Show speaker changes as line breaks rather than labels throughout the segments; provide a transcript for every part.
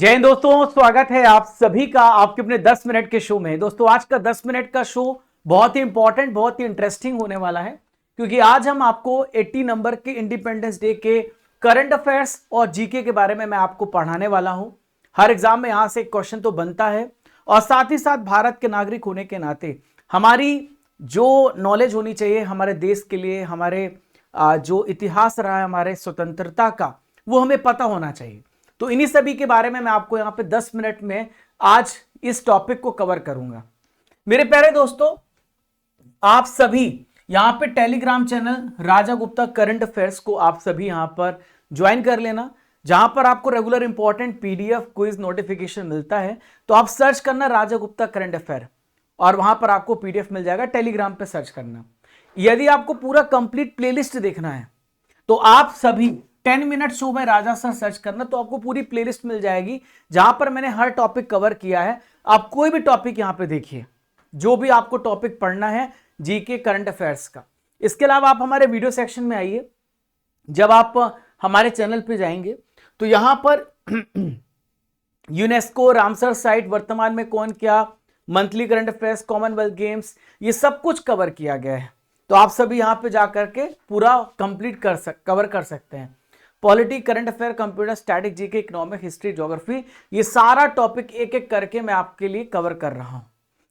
जय हिंद दोस्तों, स्वागत है आप सभी का आपके अपने 10 मिनट के शो में। दोस्तों आज का 10 मिनट का शो बहुत ही इंपॉर्टेंट, बहुत ही इंटरेस्टिंग होने वाला है, क्योंकि आज हम आपको 80 नंबर के इंडिपेंडेंस डे के करंट अफेयर्स और जीके के बारे में मैं आपको पढ़ाने वाला हूं। हर एग्जाम में यहां से एक क्वेश्चन तो बनता है, और साथ ही साथ भारत के नागरिक होने के नाते हमारी जो नॉलेज होनी चाहिए हमारे देश के लिए, हमारे जो इतिहास रहा है हमारे स्वतंत्रता का, वो हमें पता होना चाहिए। तो इन्हीं सभी के बारे में मैं आपको यहां पे 10 मिनट में आज इस टॉपिक को कवर करूंगा। मेरे प्यारे दोस्तों, आप सभी यहां पे टेलीग्राम चैनल राजा गुप्ता करंट अफेयर्स को आप सभी यहां पर ज्वाइन कर लेना, जहां पर आपको regular important PDF quiz notification मिलता है। तो आप सर्च करना राजा गुप्ता करंट अफेयर और वहां पर आपको पीडीएफ मिल जाएगा। टेलीग्राम पे सर्च करना। यदि आपको पूरा कंप्लीट प्लेलिस्ट देखना है तो आप सभी 10 मिनट शो में राजा सर सर्च करना, तो आपको पूरी प्लेलिस्ट मिल जाएगी जहां पर मैंने हर टॉपिक कवर किया है। आप कोई भी टॉपिक यहां पे देखिए, जो भी आपको टॉपिक पढ़ना है जीके करंट अफेयर्स का। इसके अलावा आप हमारे वीडियो सेक्शन में आइए। जब आप हमारे चैनल पे जाएंगे तो यहां पर यूनेस्को, रामसर साइट, वर्तमान में कौन क्या, monthly current affairs, Commonwealth games, ये सब कुछ कवर किया गया है। तो आप सभी यहां पे जाकर के पूरा कंप्लीट कवर कर सकते हैं। Polity, current affair, computer, static, GK, economic, history, geography, ये सारा टॉपिक एक एक करके मैं आपके लिए कवर कर रहा हूं।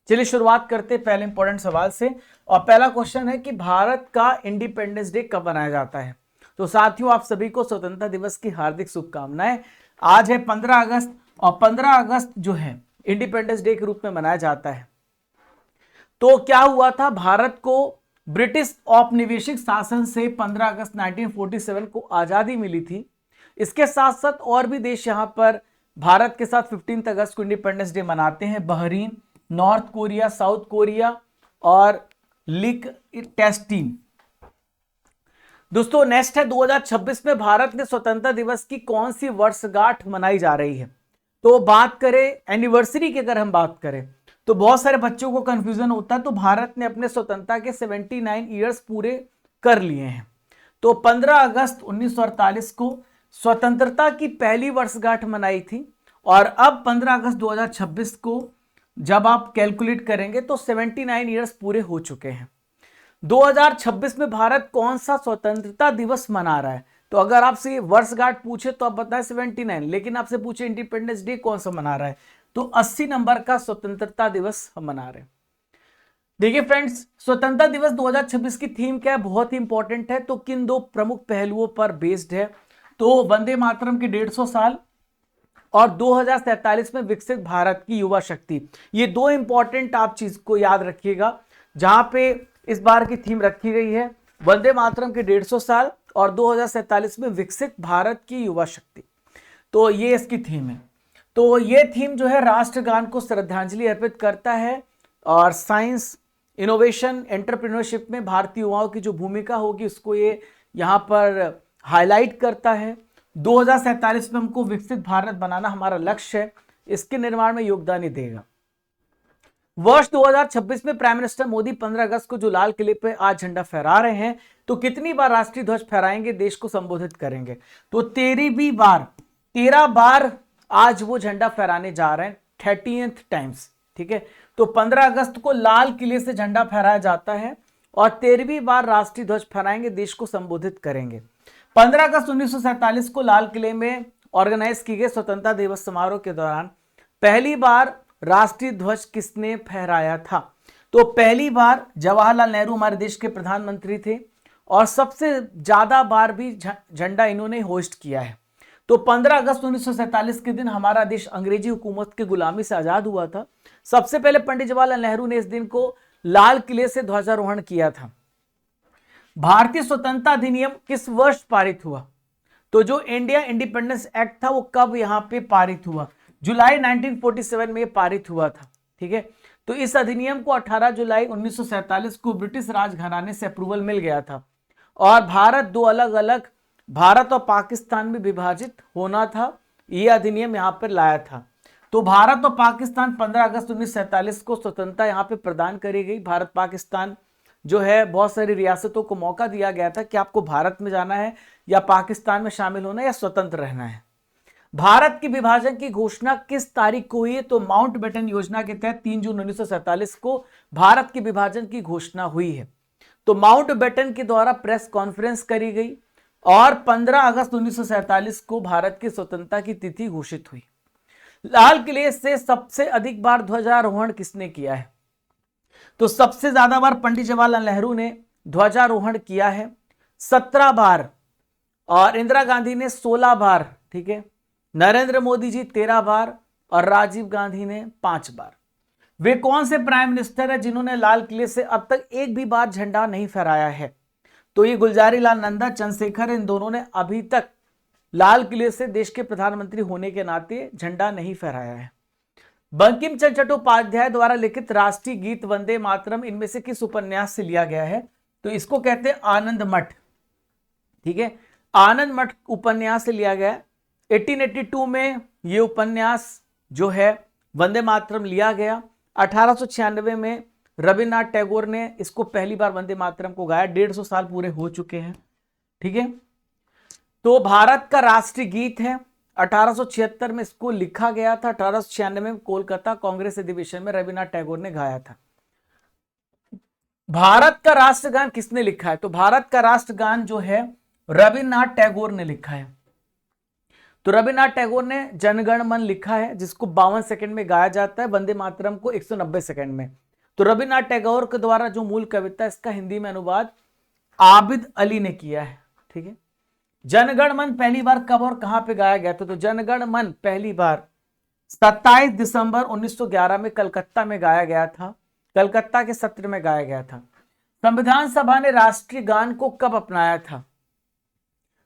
चलिए शुरुआत करते हैं पहले इंपॉर्टेंट सवाल से। और पहला क्वेश्चन है कि भारत का इंडिपेंडेंस डे कब मनाया जाता है। तो साथियों, आप सभी को स्वतंत्रता दिवस की हार्दिक शुभकामनाएं। आज है 15 अगस्त, और 15 अगस्त जो है इंडिपेंडेंस डे के रूप में मनाया जाता है। तो क्या हुआ था, भारत को ब्रिटिश औपनिवेशिक शासन से 15 अगस्त 1947 को आजादी मिली थी। इसके साथ साथ और भी देश यहां पर भारत के साथ 15 अगस्त को इंडिपेंडेंस डे मनाते हैं। Bahrain, north Korea, south Korea और लिechtenstein। दोस्तों नेक्स्ट है 2026 में भारत के स्वतंत्रता दिवस की कौन सी वर्षगांठ मनाई जा रही है। तो बात करें एनिवर्सरी की, अगर हम बात करें तो बहुत सारे बच्चों को कंफ्यूजन होता है। तो भारत ने अपने स्वतंत्रता के 79 ईयर्स पूरे कर लिए हैं। तो 15 अगस्त 1948 को स्वतंत्रता की पहली वर्षगांठ मनाई थी, और अब 15 अगस्त 2026 को जब आप कैलकुलेट करेंगे तो 79 ईयर्स पूरे हो चुके हैं। 2026 में भारत कौन सा स्वतंत्रता दिवस मना रहा है। तो अगर आपसे वर्षगांठ पूछे तो आप बताएं 79, लेकिन आपसे पूछे इंडिपेंडेंस डे कौन सा मना रहा है, तो 80 नंबर का स्वतंत्रता दिवस हम मना रहे हैं। देखिए फ्रेंड्स, स्वतंत्रता दिवस 2026 की थीम क्या है, बहुत ही इंपॉर्टेंट है। तो किन दो प्रमुख पहलुओं पर बेस्ड है, तो वंदे मातरम के 150 साल और 2047 में विकसित भारत की युवा शक्ति। ये दो इंपॉर्टेंट आप चीज को याद रखिएगा, जहां पे इस बार की थीम रखी गई है वंदे मातरम के 150 साल और 2047 में विकसित भारत की युवा शक्ति। तो ये इसकी थीम है। तो ये थीम जो है राष्ट्रगान को श्रद्धांजलि अर्पित करता है, और साइंस, इनोवेशन, एंटरप्रेन्योरशिप में भारतीय युवाओं की जो भूमिका होगी उसको ये यहाँ पर हाईलाइट करता है। 2047 में हमको विकसित भारत बनाना हमारा लक्ष्य है, इसके निर्माण में योगदान ही देगा। वर्ष 2026 में प्राइम मिनिस्टर मोदी 15 अगस्त को जो लाल किले पे आज झंडा फहरा रहे हैं, तो कितनी बार राष्ट्रीय ध्वज फहराएंगे, देश को संबोधित करेंगे। तो 13 बार आज वो झंडा फहराने जा रहे हैं, 30th टाइम्स। ठीक है, तो 15 अगस्त को लाल किले से झंडा फहराया जाता है और 13वीं बार राष्ट्रीय ध्वज फहराएंगे, देश को संबोधित करेंगे। 15 अगस्त 1947 को लाल किले में ऑर्गेनाइज की गई स्वतंत्रता दिवस समारोह के दौरान पहली बार राष्ट्रीय ध्वज किसने फहराया था। तो पहली बार जवाहरलाल नेहरू हमारे देश के प्रधानमंत्री थे, और सबसे ज्यादा बार भी झंडा इन्होंने होस्ट किया है। तो 15 अगस्त 1947 के दिन हमारा देश अंग्रेजी हुकूमत की गुलामी से आजाद हुआ था। सबसे पहले पंडित जवाहरलाल नेहरू ने इस दिन को लाल किले से ध्वजारोहण किया था। भारतीय स्वतंत्रता अधिनियम किस वर्ष पारित हुआ। तो जो इंडिया इंडिपेंडेंस एक्ट था वो कब यहां पे पारित हुआ, जुलाई 1947 में पारित हुआ था। ठीक है, तो इस अधिनियम को 18 जुलाई 1947 को ब्रिटिश राजघराने से अप्रूवल मिल गया था, और भारत दो अलग अलग भारत और पाकिस्तान में विभाजित होना था, यह अधिनियम यहां पर लाया था। तो भारत और पाकिस्तान 15 अगस्त 1947 को स्वतंत्रता यहां पे प्रदान करी गई। भारत पाकिस्तान जो है बहुत सारी रियासतों को मौका दिया गया था कि आपको भारत में जाना है या पाकिस्तान में शामिल होना है या स्वतंत्र रहना है। भारत के विभाजन की घोषणा किस तारीख को हुई है? तो माउंटबेटन योजना के तहत 3 जून 1947 को भारत के विभाजन की घोषणा हुई है। तो माउंटबेटन के द्वारा प्रेस कॉन्फ्रेंस करी गई और 15 अगस्त 1947 को भारत की स्वतंत्रता की तिथि घोषित हुई। लाल किले से सबसे अधिक बार ध्वजारोहण किसने किया है? तो सबसे ज्यादा बार पंडित जवाहरलाल नेहरू ने ध्वजारोहण किया है, 17 बार, और इंदिरा गांधी ने 16 बार, ठीक है, नरेंद्र मोदी जी 13 बार और राजीव गांधी ने 5 बार। वे कौन से प्राइम मिनिस्टर हैं जिन्होंने लाल किले से अब तक एक भी बार झंडा नहीं फहराया है? तो ये गुलजारी लाल नंदा, चंद्रशेखर, इन दोनों ने अभी तक लाल किले से देश के प्रधानमंत्री होने के नाते झंडा नहीं फहराया है। बंकिम चंद्र चट्टोपाध्याय द्वारा लिखित राष्ट्रीय गीत वंदे मातरम इनमें से किस उपन्यास से लिया गया है? तो इसको कहते हैं आनंद मठ, ठीक है, आनंद मठ उपन्यास से लिया गया है। 1882 में यह उपन्यास जो है वंदे मातरम लिया गया। 1896 में रविन्द्रनाथ टैगोर ने इसको पहली बार वंदे मातरम को गाया। 150 साल पूरे हो चुके हैं, ठीक है। तो भारत का राष्ट्रीय गीत है। 1876 में इसको लिखा गया था। 1896 में कोलकाता कांग्रेस अधिवेशन में रविन्द्रनाथ टैगोर ने गाया था। भारत का राष्ट्रगान किसने लिखा है? तो भारत का राष्ट्रगान जो है रविन्द्रनाथ टैगोर ने लिखा है। तो रविन्द्रनाथ टैगोर ने जनगण मन लिखा है, जिसको 52 सेकंड में गाया जाता है, वंदे मातरम को 190 सेकंड में। तो रविन्द्रनाथ टैगोर के द्वारा जो मूल कविता, इसका हिंदी में अनुवाद आबिद अली ने किया है, ठीक है। जनगण मन पहली बार कब और कहां पे गाया गया था? तो जनगण मन पहली बार 27 दिसंबर 1911 में कलकत्ता में गाया गया था। कलकत्ता के सत्र में गाया गया था। संविधान सभा ने राष्ट्रीय गान को कब अपनाया था?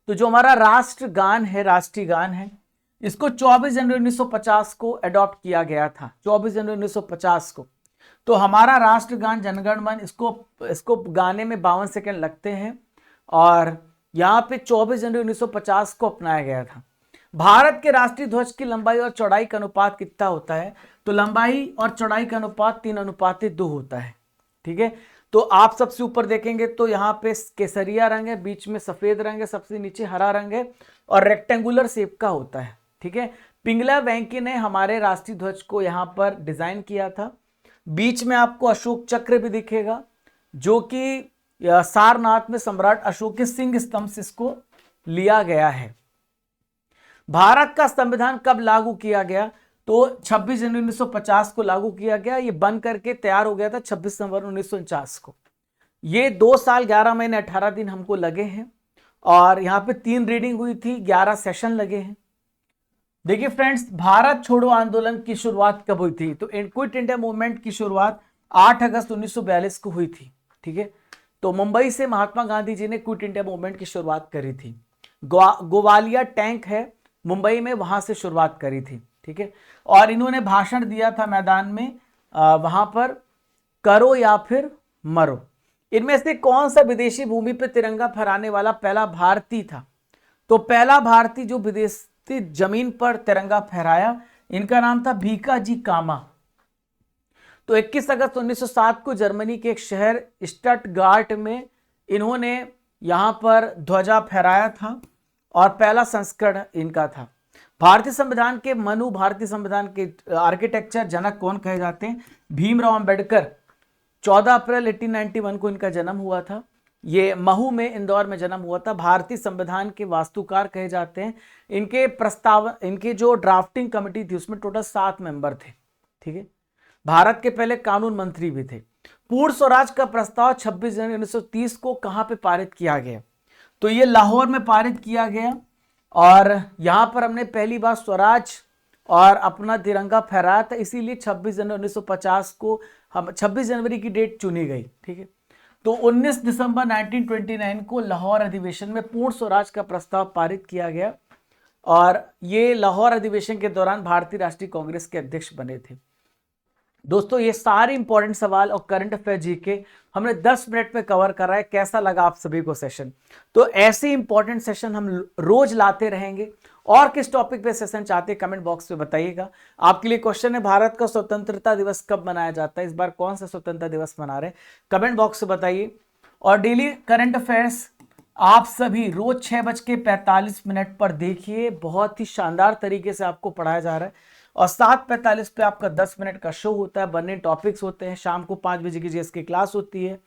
तो जो हमारा राष्ट्रगान है, राष्ट्रीय गान है, इसको 24 जनवरी 1950 को अडॉप्ट किया गया था। 24 जनवरी 1950 को। तो हमारा राष्ट्रगान जनगण मन, इसको गाने में 52 सेकंड लगते हैं और यहाँ पे 24 जनवरी 1950 को अपनाया गया था। भारत के राष्ट्रीय ध्वज की लंबाई और चौड़ाई का अनुपात कितना होता है? तो लंबाई और चौड़ाई का अनुपात 3:2 होता है, ठीक है। तो आप सबसे ऊपर देखेंगे तो यहाँ पे केसरिया रंग है, बीच में सफेद रंग है, सबसे नीचे हरा रंग है और रेक्टेंगुलर शेप का होता है, ठीक है। पिंगला वेंकी ने हमारे राष्ट्रीय ध्वज को यहाँ पर डिजाइन किया था। बीच में आपको अशोक चक्र भी दिखेगा, जो कि सारनाथ में सम्राट अशोक के सिंह स्तंभ से इसको लिया गया है। भारत का संविधान कब लागू किया गया? तो 26 जनवरी 1950 को लागू किया गया। ये बन करके तैयार हो गया था 26 नवंबर 1949 को। ये 2 साल 11 महीने 18 दिन हमको लगे हैं और यहाँ पे 3 रीडिंग हुई थी, 11 सेशन लगे हैं। देखिए फ्रेंड्स, भारत छोड़ो आंदोलन की शुरुआत कब हुई थी? तो क्विट इंडिया मूवमेंट की शुरुआत 8 अगस्त 1942 को हुई थी, ठीक है। तो मुंबई से महात्मा गांधी जी ने क्विट इंडिया मूवमेंट की शुरुआत करी थी। गोवालिया टैंक है मुंबई में, वहां से शुरुआत करी थी, ठीक है। और इन्होंने भाषण दिया था मैदान में, वहां पर करो या फिर मरो। इनमें से कौन सा विदेशी भूमि पर तिरंगा फहराने वाला पहला भारतीय था? तो पहला भारतीय जो विदेशी जमीन पर तिरंगा फहराया, इनका नाम था भीकाजी कामा। तो 21 अगस्त 1907 को जर्मनी के एक शहर स्टटगार्ट में इन्होंने यहां पर ध्वजा फहराया था और पहला संस्करण इनका था। भारतीय संविधान के भारतीय संविधान के आर्किटेक्चर जनक कौन कहे जाते हैं? भीमराव अंबेडकर। 14 अप्रैल 1891 को इनका जन्म हुआ था। ये महू में, इंदौर में जन्म हुआ था। भारतीय संविधान के वास्तुकार कहे जाते हैं। इनके जो ड्राफ्टिंग कमेटी थी उसमें टोटल 7 मेंबर थे, ठीक है। भारत के पहले कानून मंत्री भी थे। पूर्ण स्वराज का प्रस्ताव 26 जनवरी 1930 को कहां पे पारित किया गया? तो ये लाहौर में पारित किया गया और यहां पर हमने पहली बार स्वराज और अपना तिरंगा फहराया था, इसीलिए 26 जनवरी 1950 को हम 26 जनवरी की डेट चुनी गई, ठीक है। तो 19 दिसंबर 1929 को लाहौर अधिवेशन में पूर्ण स्वराज का प्रस्ताव पारित किया गया और ये लाहौर अधिवेशन के दौरान भारतीय राष्ट्रीय कांग्रेस के अध्यक्ष बने थे। दोस्तों, ये सारे इंपॉर्टेंट सवाल और करंट अफेयर जीके हमने 10 मिनट में कवर करा है। कैसा लगा आप सभी को सेशन? तो ऐसे इंपॉर्टेंट सेशन हम रोज लाते रहेंगे। और किस टॉपिक पे सेशन चाहते हैं कमेंट बॉक्स में बताइएगा। आपके लिए क्वेश्चन है, भारत का स्वतंत्रता दिवस कब मनाया जाता है? इस बार कौन सा स्वतंत्रता दिवस मना रहे हैं? कमेंट बॉक्स में बताइए। और डेली करंट अफेयर्स आप सभी रोज 6:45 पर देखिए, बहुत ही शानदार तरीके से आपको पढ़ाया जा रहा है। और 7:45 पे आपका 10 मिनट का शो होता है, बने टॉपिक्स होते हैं, शाम को 5 बजे की जीएस की क्लास होती है।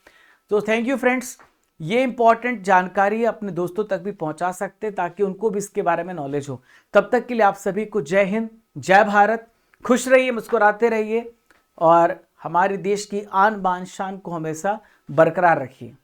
तो थैंक यू फ्रेंड्स, ये इंपॉर्टेंट जानकारी अपने दोस्तों तक भी पहुंचा सकते हैं ताकि उनको भी इसके बारे में नॉलेज हो। तब तक के लिए आप सभी को जय हिंद, जय भारत। खुश रहिए, मुस्कुराते रहिए और हमारे देश की आन बान शान को हमेशा बरकरार रखिए।